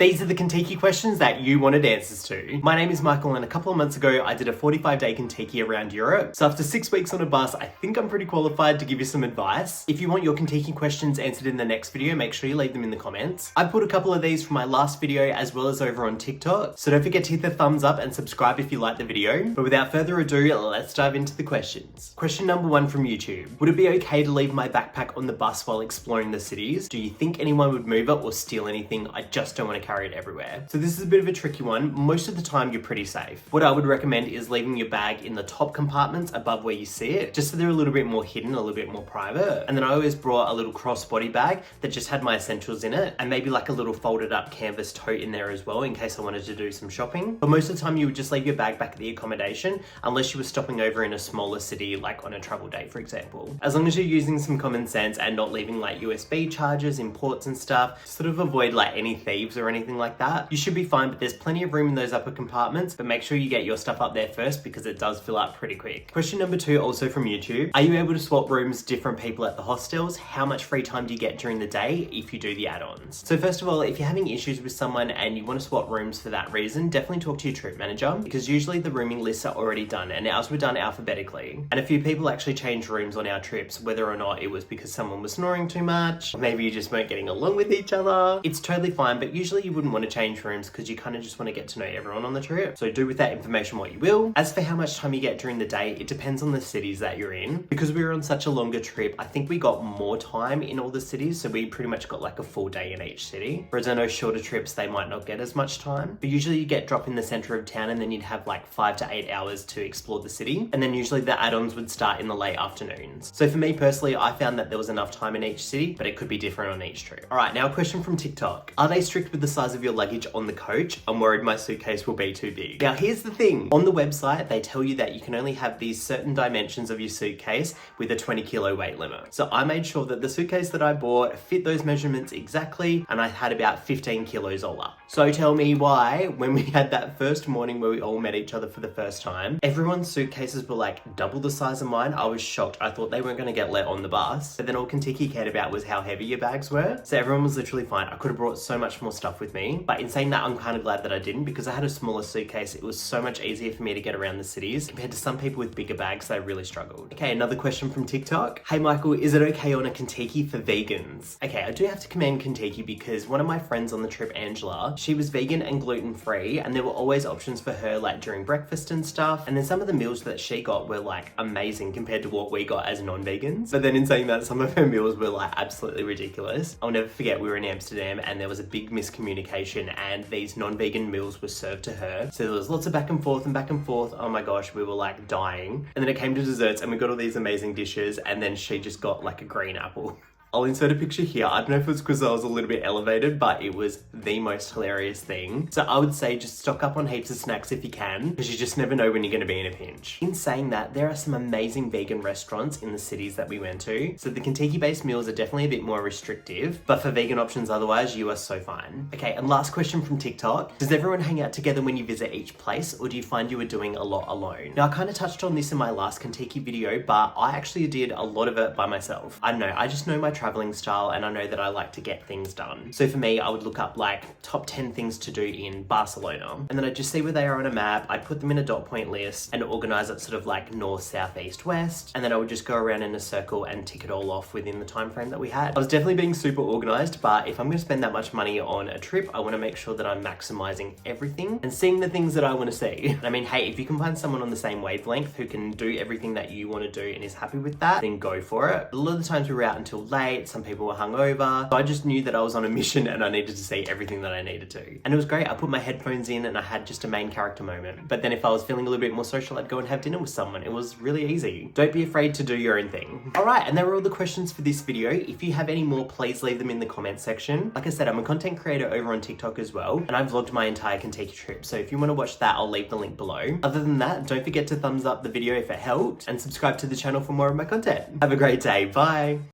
These are the Contiki questions that you wanted answers to. My name is Michael, and a couple of months ago I did a 45-day Contiki around Europe. So after 6 weeks on a bus, I think I'm pretty qualified to give you some advice. If you want your Contiki questions answered in the next video, make sure you leave them in the comments. I put a couple of these from my last video as well as over on TikTok. So don't forget to hit the thumbs up and subscribe if you like the video. But without further ado, let's dive into the questions. Question number 1 from YouTube. Would it be okay to leave my backpack on the bus while exploring the cities? Do you think anyone would move it or steal anything? I just don't want to carry it everywhere. So this is a bit of a tricky one. Most of the time you're pretty safe. What I would recommend is leaving your bag in the top compartments above where you see it, just so they're a little bit more hidden, a little bit more private. And then I always brought a little crossbody bag that just had my essentials in it, and maybe like a little folded up canvas tote in there as well in case I wanted to do some shopping. But most of the time you would just leave your bag back at the accommodation unless you were stopping over in a smaller city, like on a travel day, for example. As long as you're using some common sense and not leaving like USB chargers in ports and stuff, sort of avoid like any thieves or anything like that. You should be fine, but there's plenty of room in those upper compartments, but make sure you get your stuff up there first because it does fill up pretty quick. Question number 2, also from YouTube. Are you able to swap rooms with different people at the hostels? How much free time do you get during the day if you do the add-ons? So first of all, if you're having issues with someone and you want to swap rooms for that reason, definitely talk to your trip manager, because usually the rooming lists are already done and ours were done alphabetically. And a few people actually changed rooms on our trips, whether or not it was because someone was snoring too much, or maybe you just weren't getting along with each other. It's totally fine, but usually you wouldn't want to change rooms because you kind of just want to get to know everyone on the trip. So do with that information what you will. As for how much time you get during the day, it depends on the cities that you're in. Because we were on such a longer trip, I think we got more time in all the cities, so we pretty much got like a full day in each city. Whereas I know shorter trips, they might not get as much time. But usually you get dropped in the center of town and then you'd have like 5 to 8 hours to explore the city. And then usually the add-ons would start in the late afternoons. So for me personally, I found that there was enough time in each city, but it could be different on each trip. All right, now a question from TikTok. Are they strict with the size of your luggage on the coach? I'm worried my suitcase will be too big. Now here's the thing. On the website, they tell you that you can only have these certain dimensions of your suitcase with a 20 kilo weight limit. So I made sure that the suitcase that I bought fit those measurements exactly, and I had about 15 kilos all up. So tell me why, when we had that first morning where we all met each other for the first time, everyone's suitcases were like double the size of mine. I was shocked. I thought they weren't going to get let on the bus. But then all Contiki cared about was how heavy your bags were. So everyone was literally fine. I could have brought so much more stuff with me. But in saying that, I'm kind of glad that I didn't, because I had a smaller suitcase. It was so much easier for me to get around the cities compared to some people with bigger bags. They really struggled. Okay, another question from TikTok. Hey Michael, is it okay on a Contiki for vegans? Okay, I do have to commend Contiki because one of my friends on the trip, Angela, she was vegan and gluten-free, and there were always options for her like during breakfast and stuff. And then some of the meals that she got were like amazing compared to what we got as non-vegans. But then in saying that, some of her meals were like absolutely ridiculous. I'll never forget, we were in Amsterdam and there was a big miscommunication and these non-vegan meals were served to her. So there was lots of back and forth and back and forth. Oh my gosh, we were like dying. And then it came to desserts and we got all these amazing dishes, and then she just got like a green apple. I'll insert a picture here. I don't know if it was because I was a little bit elevated, but it was the most hilarious thing. So I would say just stock up on heaps of snacks if you can, because you just never know when you're going to be in a pinch. In saying that, there are some amazing vegan restaurants in the cities that we went to. So the Contiki-based meals are definitely a bit more restrictive, but for vegan options otherwise, you are so fine. Okay, and last question from TikTok. Does everyone hang out together when you visit each place, or do you find you are doing a lot alone? Now, I kind of touched on this in my last Contiki video, but I actually did a lot of it by myself. I don't know, I just know my traveling style and I know that I like to get things done. So for me, I would look up like top 10 things to do in Barcelona, and then I'd just see where they are on a map. I'd put them in a dot point list and organize it sort of like north, south, east, west, and then I would just go around in a circle and tick it all off within the time frame that we had. I was definitely being super organized, but if I'm going to spend that much money on a trip, I want to make sure that I'm maximizing everything and seeing the things that I want to see. I mean, hey, if you can find someone on the same wavelength who can do everything that you want to do and is happy with that, then go for it. But a lot of the times we were out until late. Some people were hungover. So I just knew that I was on a mission and I needed to see everything that I needed to. And it was great. I put my headphones in and I had just a main character moment. But then if I was feeling a little bit more social, I'd go and have dinner with someone. It was really easy. Don't be afraid to do your own thing. All right, and there were all the questions for this video. If you have any more, please leave them in the comments section. Like I said, I'm a content creator over on TikTok as well, and I've vlogged my entire Contiki trip. So if you want to watch that, I'll leave the link below. Other than that, don't forget to thumbs up the video if it helped and subscribe to the channel for more of my content. Have a great day. Bye.